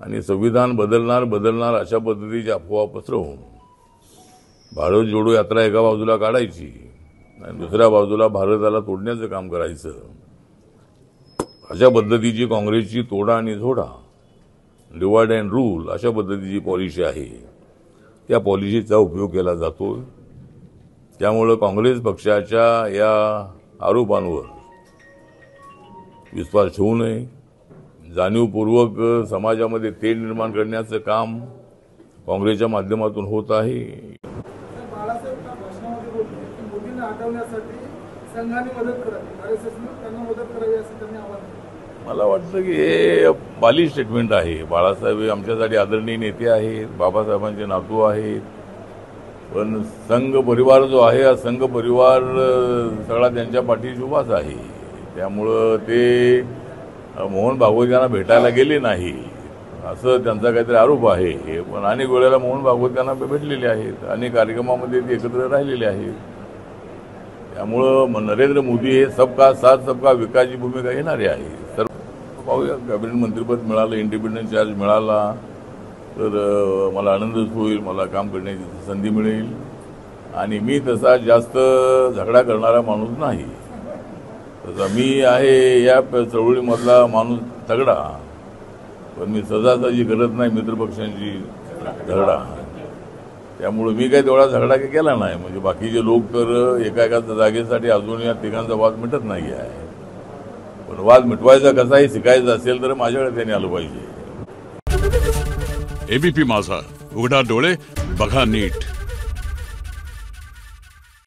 आणि संविधान बदलणार अशा पद्धतीची अफवा पसरवून भारत जोडो यात्रा एका बाजूला काढायची आणि दुसऱ्या बाजूला भारताला तोडण्याचं काम करायचं, अशा पद्धतीची काँग्रेसची तोडा आणि झोडा, डिवाइड अँड रूल अशा पद्धतीची पॉलिसी आहे. त्या पॉलिसीचा उपयोग केला जातो. त्यामुळे काँग्रेस पक्षाच्या या आरोपांवर विश्वास ठेवू नये. जाणीवपूर्वक समाजामध्ये तेढ निर्माण करण्याचं काम काँग्रेसच्या माध्यमातून होत आहे. बाळासाहेब भाषणामध्ये बोलले की मोदींना हटवण्यासाठी संघाने मदत करावी, आरएसएसने त्यांना मदत करावी असं त्यांनी आवाहन केलं. मला वाटतं की हे बालिश स्टेटमेंट आहे. बाळासाहेब हे आमच्यासाठी आदरणीय नेते आहेत, बाबासाहेबांचे नातू आहेत. पण संघ परिवार जो आहे, हा संघ परिवार सगळा त्यांच्या पाठीशी उभाच आहे. त्यामुळं ते मोहन भागवत यांना भेटायला गेले नाही असं त्यांचा काहीतरी आरोप आहे. पण अनेक वेळेला मोहन भागवत यांना भेटलेले आहेत, अनेक कार्यक्रमामध्ये ते एकत्र राहिलेले आहेत. त्यामुळं नरेंद्र मोदी हे सबका साथ सबका विकासची भूमिका घेणारे आहे. तर पाहूया, कॅबिनेट मंत्रिपद मिळालं, इंडिपेंडंट चार्ज मिळाला तर मला आनंदच होईल, मला काम करण्याची संधी मिळेल. आणि मी तसा जास्त झगडा करणारा माणूस नाही. तसा मी आहे या चळवळीमधला माणूस तगडा, पण मी सहजासहजी करत नाही मित्रपक्षांची झगडा. त्यामुळे मी काही तेवढा झगडा केला नाही. म्हणजे बाकीचे लोक तर एका जागेसाठी अजून या तिघांचा वाद मिटत नाही आहे. पण वाद मिटवायचा कसाही शिकायचा असेल तर माझ्याकडे त्यांनी आलं पाहिजे. एबीपी माझा, उघडा डोळे बघा नीट.